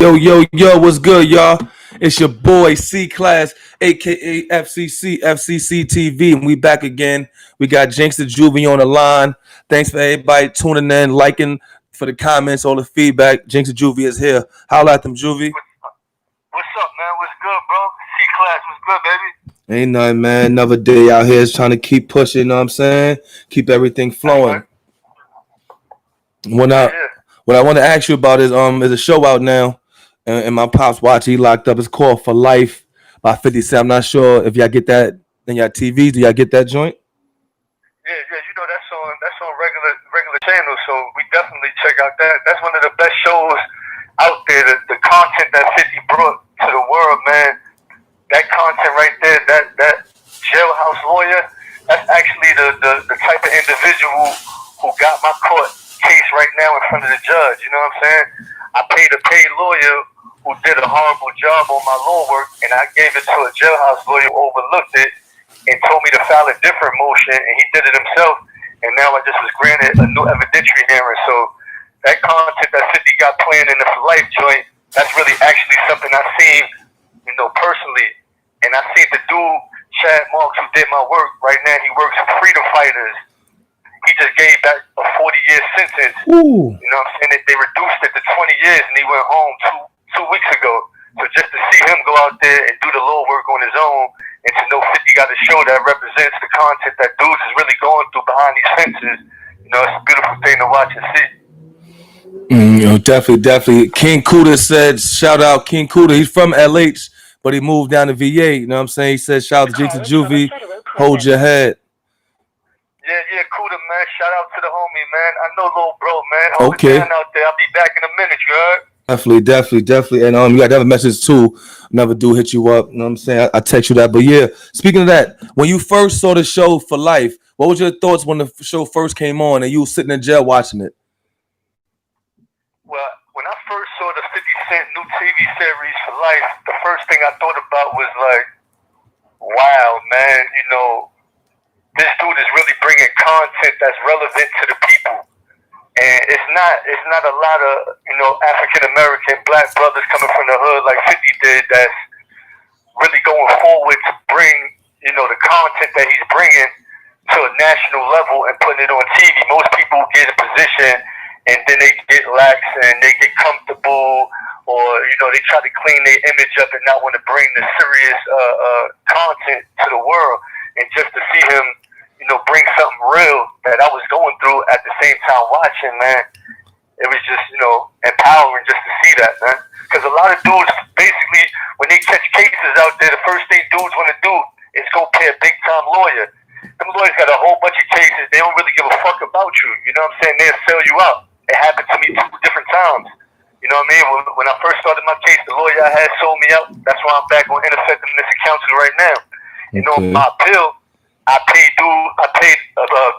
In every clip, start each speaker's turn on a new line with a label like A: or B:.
A: Yo, what's good, y'all? It's your boy C Class, aka FCC TV, and we back again. We got Jinx Da Juvy on the line. Thanks for everybody tuning in, liking, for the comments, all the feedback. Jinx Da Juvy is here. Holla at them, Juvy.
B: What's up, man? What's good, bro? C Class, what's good, baby?
A: Ain't nothing, man. Another day out here is trying to keep pushing, you know what I'm saying? Keep everything flowing. What I want to ask you about is a show out now, and my pops watch. He locked up. It's called For Life by 50 Cent. I'm not sure if y'all get that in your TVs. Do y'all get that joint?
B: Yeah, you know that's on regular channels, so we definitely check out that. That's one of the best shows out there. The content that 50 brought to the world, man. That content right there, that jailhouse lawyer, that's actually the type of individual who got my court case right now in front of the judge. You know what I'm saying? I paid a paid lawyer who did a horrible job on my law work, and I gave it to a jailhouse lawyer who overlooked it and told me to file a different motion, and he did it himself, and now I just was granted a new evidentiary hearing. So that content that 50 got playing in the For Life joint, that's really actually something I seen, personally. And I seen the dude, Chad Marks, who did my work. Right now he works for freedom fighters. He just gave back a 40-year sentence.
A: Ooh.
B: You know what I'm saying? They reduced it to 20 years, and he went home two weeks ago. So just to see him go out there and do the law work on his own, and to know 50 got a show that represents the content that dudes is really going through behind these fences, it's a beautiful thing to watch and see.
A: Definitely. King Kuda said, shout out King Kuda. He's from LH, but he moved down to VA. You know what I'm saying? He said, shout out to Jinx Da Juvy. Hold your head.
B: Yeah, Kuda, man. Shout out to the homie, man. I know little bro, man. Hold it down out there. I'll be back in a minute, you heard?
A: Definitely. And you got another message too. Another dude hit you up. You know what I'm saying? I text you that. But yeah, speaking of that, when you first saw the show For Life, what was your thoughts when the show first came on and you were sitting in jail watching it?
B: Well, when I first saw the 50 Cent new TV series For Life, the first thing I thought about was like, wow, man, this dude is really bringing content that's relevant to the people. And it's not a lot of, African American black brothers coming from the hood like 50 did that's really going forward to bring, the content that he's bringing to a national level and putting it on TV. Most people get a position and then they get lax and they get comfortable, or, they try to clean their image up and not want to bring the serious content to the world. And just to see him, bring something real that I was going through at the same time watching, man, it was just, empowering just to see that, man. Because a lot of dudes, basically, when they catch cases out there, the first thing dudes want to do is go pay a big-time lawyer. Them lawyers got a whole bunch of cases. They don't really give a fuck about you. You know what I'm saying? They'll sell you out. It happened to me 2 different times. You know what I mean? When I first started my case, the lawyer I had sold me out. That's why I'm back on ineffectiveness and counsel right now. My appeal, I paid a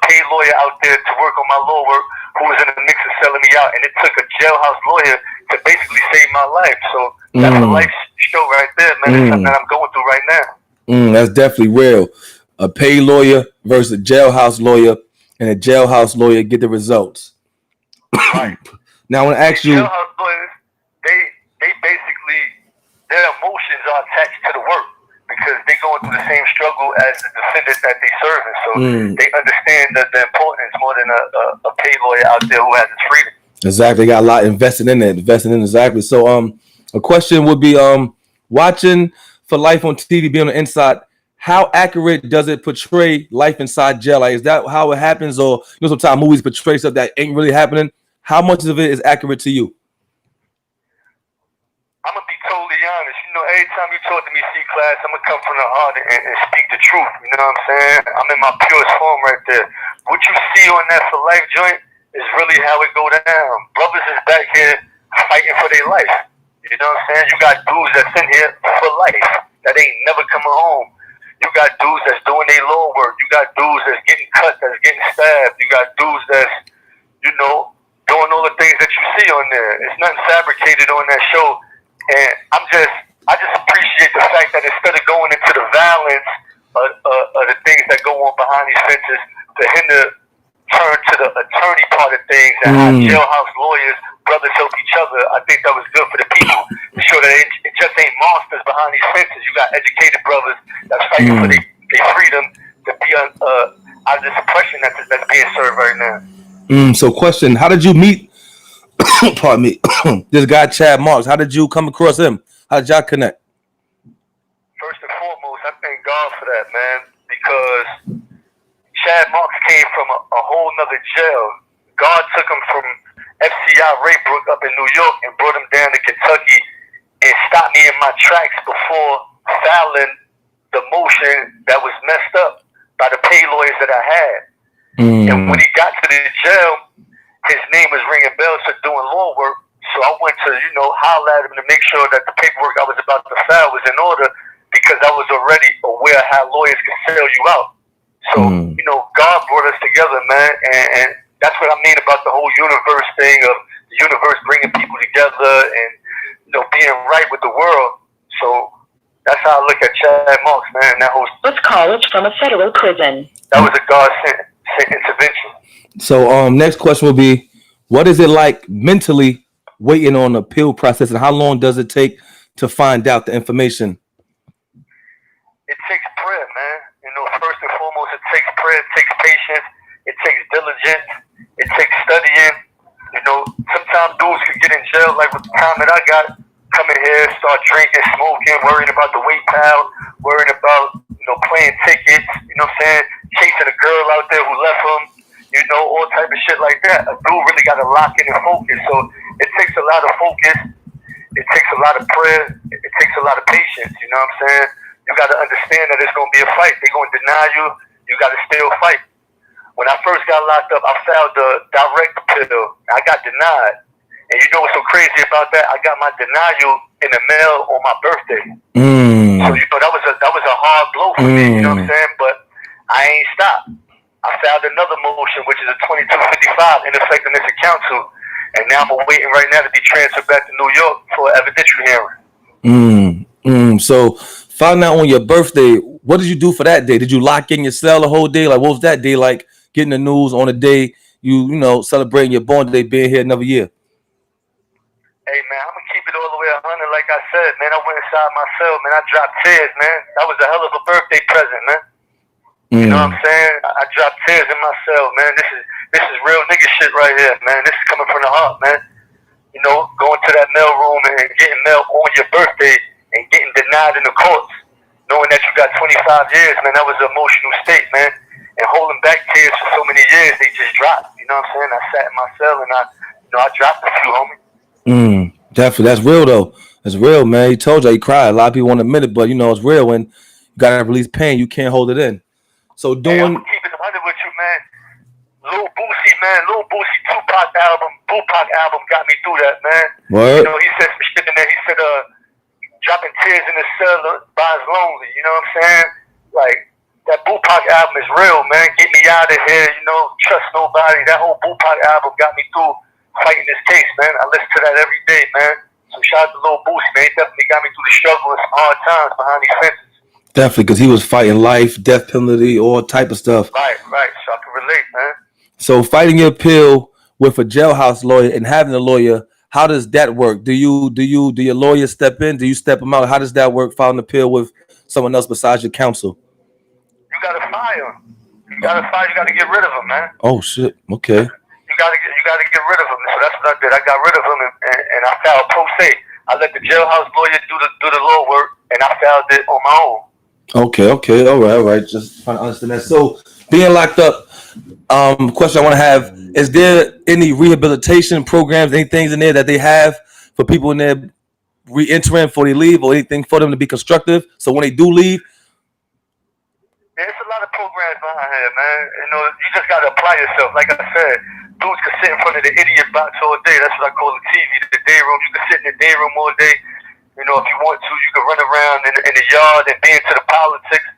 B: paid lawyer out there to work on my law work who was in the mix of selling me out, and it took a jailhouse lawyer to basically save my life. So that's a life show right there, man. It's something that I'm going through right now.
A: That's definitely real. A paid lawyer versus a jailhouse lawyer, and a jailhouse lawyer get the results.
B: Right.
A: Now I want to ask you.
B: Jailhouse lawyers, they basically, their emotions are attached to the work, because they're going through the same struggle as the defendant that they serving. So they understand the importance more than a paid lawyer out there who has his freedom.
A: Exactly. They got a lot invested in it. Exactly. So a question would be watching For Life on TV, being on the inside, how accurate does it portray life inside jail? Like, is that how it happens? Or sometimes movies portray stuff that ain't really happening. How much of it is accurate to you?
B: I'm going to be totally honest. Every time you talk to me, C Class, I'm going to come from the heart and speak the truth. You know what I'm saying? I'm in my purest form right there. What you see on that For Life joint is really how it go down. Brothers is back here fighting for their life. You know what I'm saying? You got dudes that's in here for life that ain't never coming home. You got dudes that's doing their law work. You got dudes that's getting cut, that's getting stabbed. You got dudes that's, doing all the things that you see on there. It's nothing fabricated on that show. And I just appreciate the fact that instead of going into the violence of the things that go on behind these fences, for him to turn to the attorney part of things and how jailhouse lawyers, brothers help each other, I think that was good for the people. sure that it just ain't monsters behind these fences. You got educated brothers that's fighting for their freedom to be out of this oppression that's being served right now.
A: So question, how did you meet, pardon me, this guy Chad Marks? How did you come across him? How did y'all connect?
B: First and foremost, I thank God for that, man, because Chad Marks came from a whole nother jail. God took him from FCI Raybrook up in New York and brought him down to Kentucky and stopped me in my tracks before filing the motion that was messed up by the pay lawyers that I had. And when he got to the jail, his name was ringing bells for doing law work. So I went to, holler at him to make sure that the paperwork I was about to file was in order, because I was already aware of how lawyers can sell you out. So, God brought us together, man. And that's what I mean about the whole universe thing, of the universe bringing people together and, being right with the world. So that's how I look at Chad Marks, man. That whole...
C: This call is from a federal prison.
B: That was a God-sent intervention.
A: So next question will be, what is it like mentally waiting on the appeal process, and how long does it take to find out the information?
B: It takes prayer, man. First and foremost, it takes prayer, it takes patience, it takes diligence, it takes studying. Sometimes dudes could get in jail, like with the time that I got, coming here, start drinking, smoking, worrying about the weight pal, worrying about, playing tickets, chasing a girl out there who left him, all type of shit like that. A dude really got to lock in and focus. So it takes a lot of focus. It takes a lot of prayer. It takes a lot of patience. You know what I'm saying? You got to understand that it's going to be a fight. They're going to deny you. You got to still fight. When I first got locked up, I filed the direct appeal. I got denied. And you know what's so crazy about that? I got my denial in the mail on my birthday. So that was a hard blow for me. You know what I'm saying? But I ain't stopped. I filed another motion, which is a 2255 ineffectiveness of counsel, and now I'm waiting right now to be transferred back to New York for an evidentiary hearing.
A: So filing out on your birthday, what did you do for that day? Did you lock in your cell the whole day? Like, what was that day like? Getting the news on the day you celebrating your born day, being here another year.
B: Hey, man, I'm going to keep it all the way 100. Like I said, man, I went inside my cell, man. I dropped tears, man. That was a hell of a birthday present, man. You know what I'm saying? I dropped tears in my cell, man. This is real nigga shit right here, man. This is coming from the heart, man. Going to that mail room and getting mail on your birthday and getting denied in the courts, knowing that you got 25 years, man, that was an emotional state, man. And holding back tears for so many years, they just dropped. You know what I'm saying? I sat in my cell and I dropped a few, homie.
A: Definitely. That's real, though. It's real, man. He told you he cried. A lot of people want to admit it, but, it's real. When you got to release pain, you can't hold it in. So
B: Hey, I'm gonna keep it 100 with you, man. Lil Boosie Tupac album got me through that, man.
A: What?
B: He said some shit in there. He said, dropping tears in the cell by his lonely. You know what I'm saying? Like, that Tupac album is real, man. Get me out of here. Trust nobody. That whole Tupac album got me through fighting this case, man. I listen to that every day, man. So shout out to Lil Boosie, man. He definitely got me through the struggle and some hard times behind these fences.
A: Definitely, because he was fighting life, death penalty, all type of stuff.
B: Right. So I can relate, man.
A: So fighting your appeal with a jailhouse lawyer and having a lawyer, how does that work? Do your lawyer step in? Do you step them out? How does that work? Filing an appeal with someone else besides your counsel?
B: You gotta fire him. You gotta get rid of him, man.
A: Oh shit. Okay.
B: You gotta get rid of him. So that's what I did. I got rid of him and I filed pro se. I let the jailhouse lawyer do the law work, and I filed it on my own.
A: Okay, all right. Just trying to understand that. So being locked up, question I want to have, is there any rehabilitation programs, any things in there that they have for people in there re-entering before they leave, or anything for them to be constructive? So when they do leave?
B: Yeah, it's a lot of programs behind here, man. You just gotta apply yourself. Like I said, dudes can sit in front of the idiot box all day. That's what I call the TV, the day room. You can sit in the day room all day. If you want to, you can run around in the yard and be into the politics,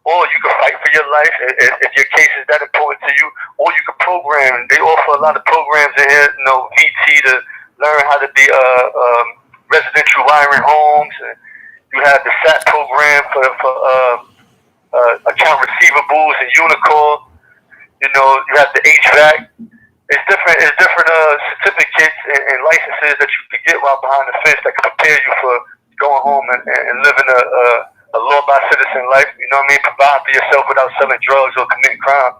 B: or you can fight for your life if your case is that important to you, or you can program. They offer a lot of programs in here, VT to learn how to be residential wiring homes. You have the SAT program for account receivables and Unicorn. You have the HVAC. It's different certificates and licenses that you could get while behind the fence that can prepare you for going home and living a law-abiding citizen life. You know what I mean? Provide for yourself without selling drugs or committing crime.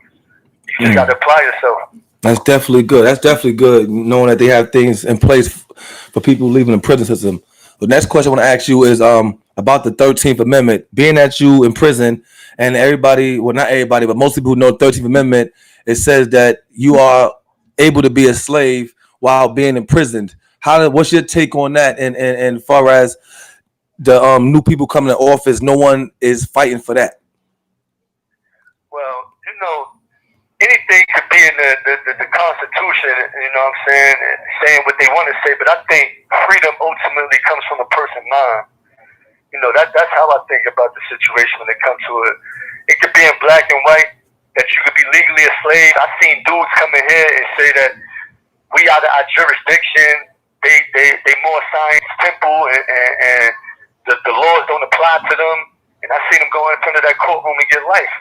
B: You just got to apply yourself.
A: That's definitely good. That's definitely good, knowing that they have things in place for people leaving the prison system. The next question I want to ask you is about the 13th Amendment. Being that you in prison, and everybody, well, not everybody, but most people who know the 13th Amendment, it says that you are able to be a slave while being imprisoned. What's your take on that? And far as the new people coming to office, no one is fighting for that.
B: Well, you know, anything could be in the Constitution, you know what I'm saying, saying what they want to say, but I think freedom ultimately comes from a person's mind. You know, that's how I think about the situation when it comes to it. It could be in black and white, that you could be legally a slave. I've seen dudes come in here and say that we out of our jurisdiction, they more science temple, and the laws don't apply to them. And I seen them go in front of that courtroom and get life.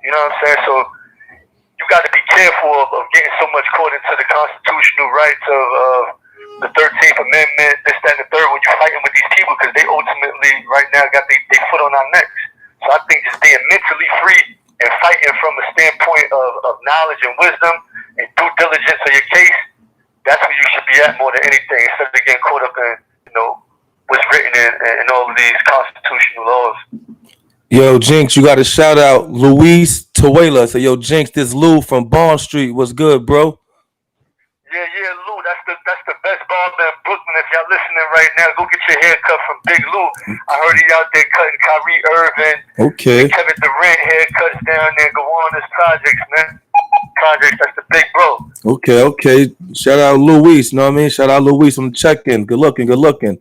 B: You know what I'm saying? So you got to be careful of getting so much caught into the constitutional rights of the 13th Amendment, this, that, and the third, when you're fighting with these people, because they ultimately, right now, got their foot on our necks. So I think just being mentally free and fighting from a standpoint of knowledge and wisdom and due diligence of your case, that's where you should be at more than anything, instead of getting caught up in, you know, what's written in all of these constitutional laws.
A: Yo, Jinx, you got to shout out Luis Tuela. So, yo, Jinx, this Lou from Bond Street. What's good, bro?
B: Yeah, Lou, that's the best barber in Brooklyn. If y'all listening right now, go get your hair cut from Big Lou. I heard he out there cutting Kyrie Irving.
A: Okay.
B: Kevin Durant haircuts down there. Go on this projects, man. Projects, that's the big bro.
A: Okay. Shout out Luis. You know what I mean? Shout out Luis from the check-in. Good looking.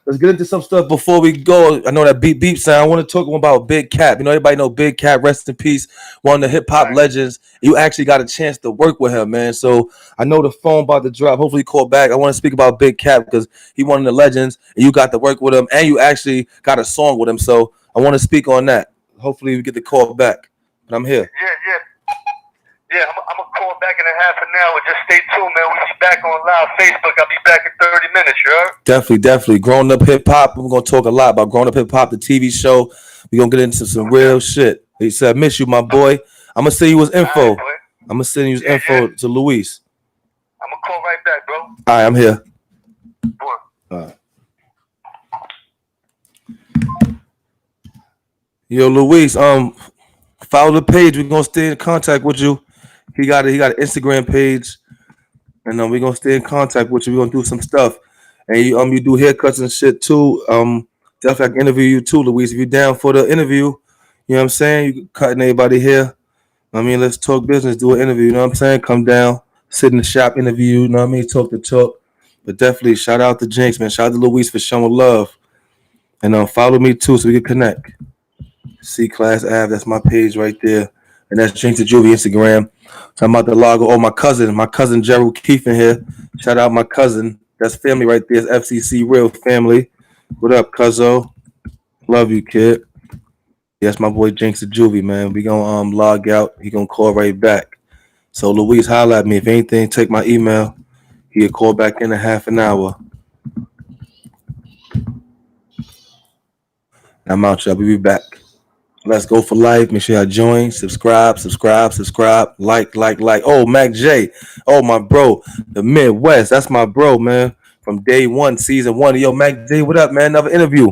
A: Let's get into some stuff before we go. I know that beep sound. I want to talk about Big Cap. You know, everybody know Big Cap, rest in peace, one of the hip-hop legends. You actually got a chance to work with him, man. So I know the phone about to drop. Hopefully he call back. I want to speak about Big Cap because he one of the legends, and you got to work with him, and you actually got a song with him. So I want to speak on that. Hopefully we get the call back. But I'm here.
B: Yeah, I'm going to call back in a half an hour. Just stay tuned, man. We'll be back on live Facebook. I'll be back in 30 minutes, you heard?
A: Definitely. Grown Up Hip Hop. We're going to talk a lot about Grown Up Hip Hop, the TV show. We're going to get into some real shit. He said, I miss you, my boy. I'm going to send you his info. I'm going to send you his info to Luis.
B: I'm going to call right back, bro.
A: All right, I'm here. All right. Yo, Luis, follow the page. We're going to stay in contact with you. He got an Instagram page, and we're gonna stay in contact with you. We're gonna do some stuff, and you do haircuts and shit too. Definitely I can interview you too, Luis. If you're down for the interview, you know what I'm saying. You cutting everybody here. I mean, let's talk business. Do an interview. You know what I'm saying. Come down, sit in the shop, interview. You know what I mean. Talk the talk. But definitely shout out to Jinx, man. Shout out to Luis for showing love, and follow me too so we can connect. C Class Ave. That's my page right there, and that's Jinx Da Juvy Instagram. So I'm about to log. Oh, my cousin Gerald Keefe in here. Shout out my cousin. That's family right there. It's FCC real family. What up, cuzzo? Love you, kid. Yes, my boy Jinx Da Juvy, man. We gonna log out. He gonna call right back. So Luis, holla at me. If anything, take my email. He'll call back in a half an hour. I'm out, y'all. We'll be back. Let's go for life. Make sure y'all join, subscribe, like. Oh, Mac J. Oh, my bro. The Midwest. That's my bro, man. From day one, season one. Yo, Mac J, what up, man? Another interview.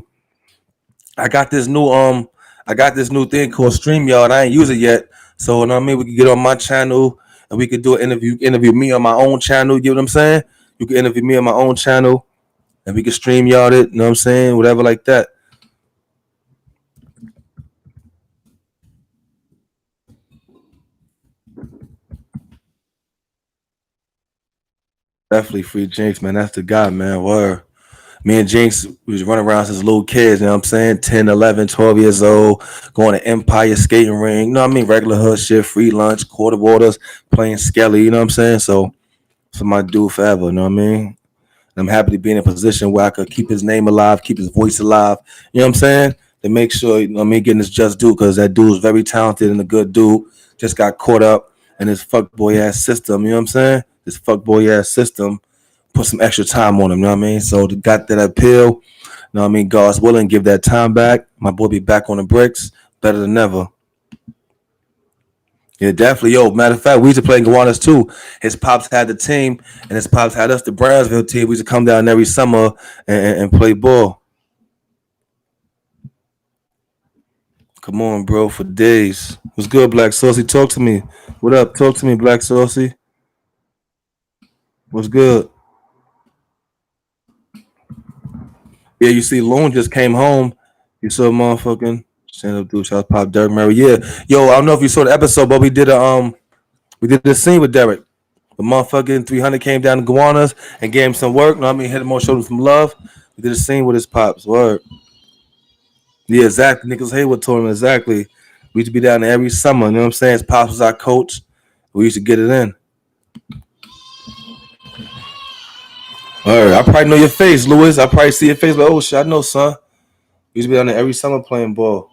A: I got this new thing called StreamYard. I ain't use it yet. So, you know what I mean? We can get on my channel and we could do an interview me on my own channel. You know what I'm saying? You can interview me on my own channel and we can StreamYard it. You know what I'm saying? Whatever like that. Definitely free Jinx, man. That's the guy, man. Word. Me and Jinx, we was running around since little kids, you know what I'm saying? 10, 11, 12 years old, going to Empire skating ring, you know what I mean? Regular hood shit, free lunch, quarter waters, playing Skelly, you know what I'm saying? So, that's my dude forever, you know what I mean? And I'm happy to be in a position where I could keep his name alive, keep his voice alive, you know what I'm saying? To make sure, you know what I mean, getting his just due, because that dude is very talented and a good dude, just got caught up in this fuckboy ass system. You know what I'm saying? This fuckboy ass system. Put some extra time on him. You know what I mean? So got that appeal. You know what I mean? God's willing, give that time back. My boy be back on the bricks, better than ever. Yeah, definitely. Yo, matter of fact, we used to play in Gowanus too. His pops had the team, and his pops had us, the Brownsville team. We used to come down every summer and play ball. Come on, bro, for days. What's good, Black Saucy? Talk to me. What up? Talk to me, Black Saucy. What's good? Yeah, you see, Loon just came home. You saw motherfucking stand up dude, shout out Pop Derek Murray. Yeah, yo, I don't know if you saw the episode, but we did a scene with Derek. The motherfucking 300 came down to Gowanus and gave him some work. You know what I mean? Hit him on, showed him some love. We did a scene with his pops. Word. Yeah, exactly. Nicholas Haywood told him exactly. We used to be down there every summer. You know what I'm saying? His pops was our coach. We used to get it in. All right, I probably know your face, Lewis. I probably see your face, like, oh shit, I know, son. We used to be down there every summer playing ball.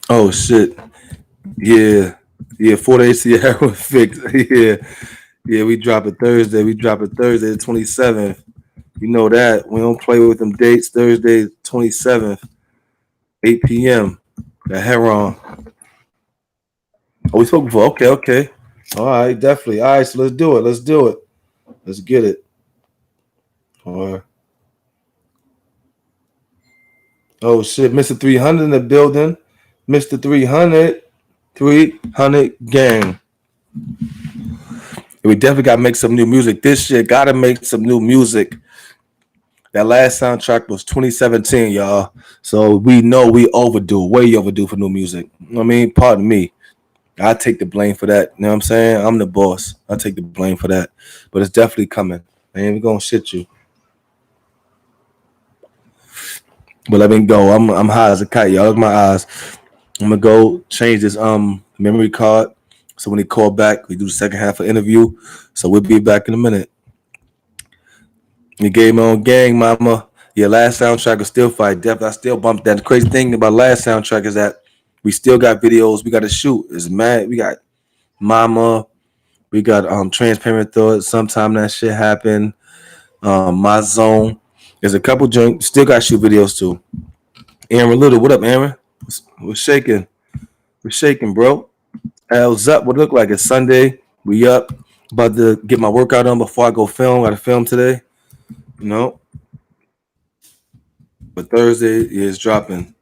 A: Oh shit. Yeah. 4 days Sierra fixed. Yeah, we drop it Thursday. We drop it Thursday the 27th. You know that. We don't play with them dates. Thursday 27th, 8 p.m. That Heron. Oh, we spoke before. Okay. All right, definitely. All right, so let's do it. Let's get it. All right. Oh shit, Mr. 300 in the building. Mr. 300 gang. We definitely gotta make some new music. This shit gotta make some new music. That last soundtrack was 2017, y'all. So we know we overdue, way overdue for new music. You know what I mean? Pardon me. I take the blame for that. You know what I'm saying? I'm the boss. I take the blame for that. But it's definitely coming. I ain't even gonna shit you. But let me go. I'm high as a kite, y'all. Look at my eyes. I'm gonna go change this memory card. So when he call back, we do the second half of the interview. So we'll be back in a minute. You gave me on gang, mama. Yeah, last soundtrack was still fight. Definitely, I still bumped that. The crazy thing about last soundtrack is that we still got videos we got to shoot. It's mad. We got Mama. We got Transparent Thought. Sometime that shit happened. My Zone. There's a couple joints. Still got to shoot videos too. Aaron Little, what up, Aaron? We're shaking. We're shaking, bro. L's up. What it look like? It's Sunday. We up. About to get my workout on before I go film. Got to film today. You know. But Thursday is dropping.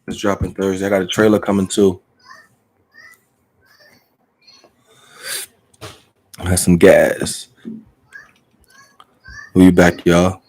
A: It's dropping Thursday. I got a trailer coming too. I had some gas. We'll be back, y'all.